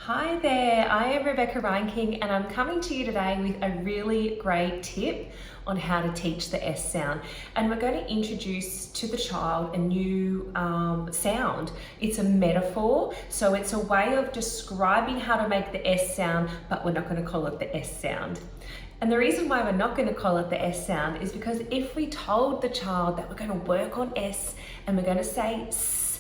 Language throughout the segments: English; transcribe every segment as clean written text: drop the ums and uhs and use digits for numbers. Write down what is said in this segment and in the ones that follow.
Hi there, I am Rebecca Reinking and I'm coming to you today with a really great tip on how to teach the S sound. And we're going to introduce to the child a new sound. It's a metaphor, so it's a way of describing how to make the S sound, but we're not going to call it the S sound. And the reason why we're not going to call it the S sound is because if we told the child that we're going to work on S and we're going to say S,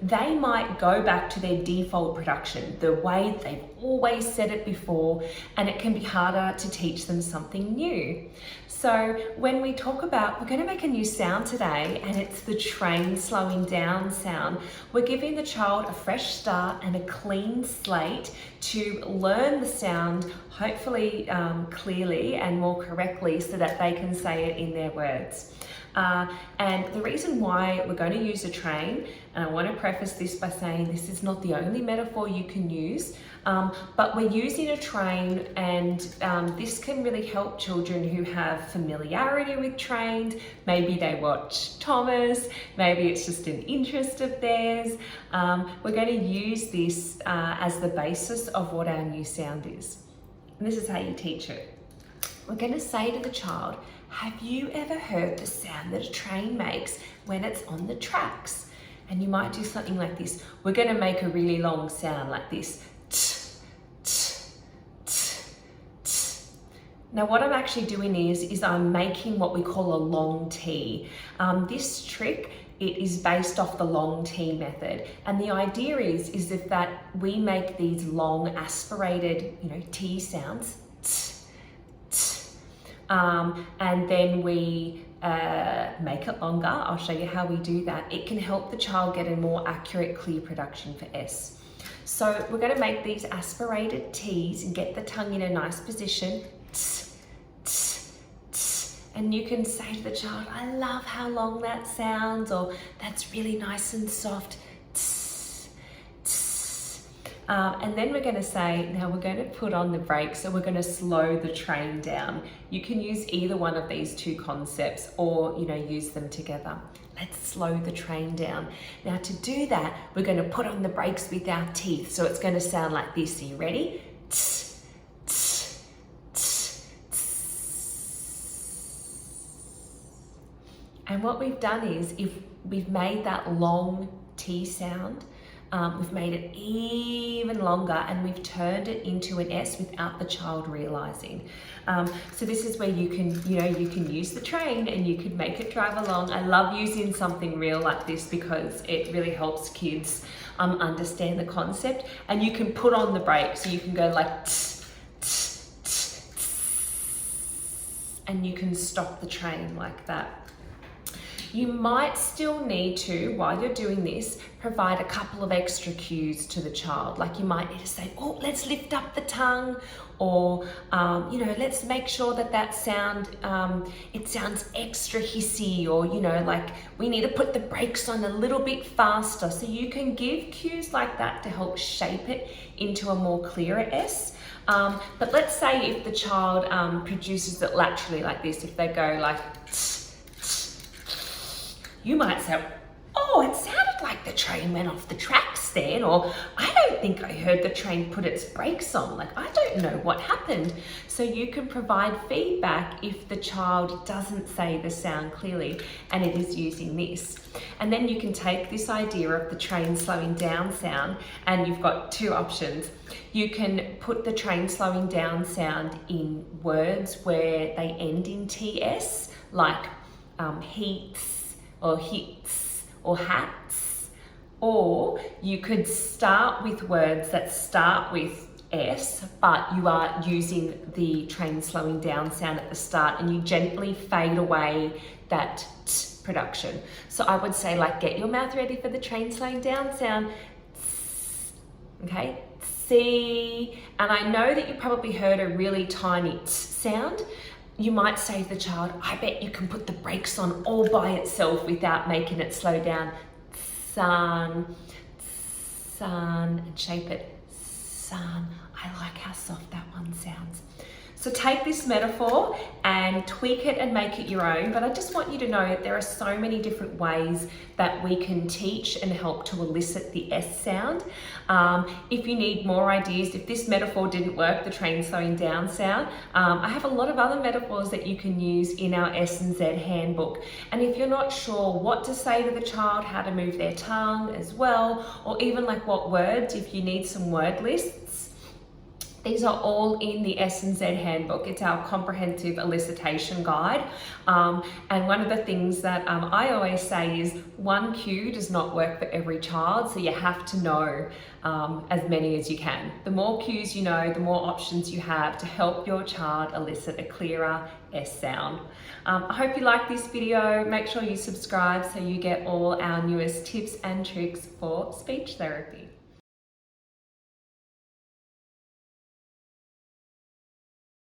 they might go back to their default production, the way they've always said it before, and it can be harder to teach them something new. So when we talk about, we're going to make a new sound today, and it's the train slowing down sound. We're giving the child a fresh start and a clean slate to learn the sound, hopefully clearly and more correctly, so that they can say it in their words. And the reason why we're going to use a train, and I want to preface this by saying this is not the only metaphor you can use, but we're using a train, and this can really help children who have familiarity with trains. Maybe they watch Thomas, maybe it's just an interest of theirs. We're going to use this as the basis of what our new sound is. And this is how you teach it. We're going to say to the child, have you ever heard the sound that a train makes when it's on the tracks? And you might do something like this. We're going to make a really long sound like this. Now what I'm actually doing is I'm making what we call a long T. This trick, it is based off the long T method. And the idea is that we make these long aspirated, T sounds. And then we make it longer. I'll show you how we do that. It can help the child get a more accurate, clear production for S. So we're going to make these aspirated T's and get the tongue in a nice position. And you can say to the child, I love how long that sounds, or that's really nice and soft. And then we're going to say, now we're going to put on the brakes, so we're going to slow the train down. You can use either one of these two concepts, or use them together. Let's slow the train down. Now to do that, we're going to put on the brakes with our teeth, so it's going to sound like this. Are you ready? And what we've done is, if we've made that long T sound, we've made it even longer, and we've turned it into an S without the child realizing. So this is where you can use the train and you can make it drive along. I love using something real like this because it really helps kids understand the concept. And you can put on the brakes, so you can go like tss, tss, tss, tss, and you can stop the train like that. You might still need to, while you're doing this, provide a couple of extra cues to the child. Like you might need to say, oh, let's lift up the tongue, or, let's make sure that sound, it sounds extra hissy, or, like we need to put the brakes on a little bit faster. So you can give cues like that to help shape it into a more clearer S. But let's say if the child produces it laterally like this, if they go like, you might say, oh, it sounded like the train went off the tracks then, or I don't think I heard the train put its brakes on, like I don't know what happened. So you can provide feedback if the child doesn't say the sound clearly and it is using this. And then you can take this idea of the train slowing down sound, and you've got two options. You can put the train slowing down sound in words where they end in TS, like heats, or hits, or hats, or you could start with words that start with S, but you are using the train slowing down sound at the start, and you gently fade away that T production. So I would say, like, get your mouth ready for the train slowing down sound. Okay, C. And I know that you probably heard a really tiny T sound. You might say to the child, I bet you can put the brakes on all by itself without making it slow down. Sun, sun, and shape it. Sun. I like how soft that one sounds. So take this metaphor and tweak it and make it your own, but I just want you to know that there are so many different ways that we can teach and help to elicit the S sound. If you need more ideas, if this metaphor didn't work, the train slowing down sound, I have a lot of other metaphors that you can use in our S&Z handbook. And if you're not sure what to say to the child, how to move their tongue as well, or even like what words, if you need some word lists, these are all in the S&Z handbook. It's our comprehensive elicitation guide. And one of the things that I always say is one cue does not work for every child, so you have to know as many as you can. The more cues you know, the more options you have to help your child elicit a clearer S sound. I hope you like this video. Make sure you subscribe so you get all our newest tips and tricks for speech therapy.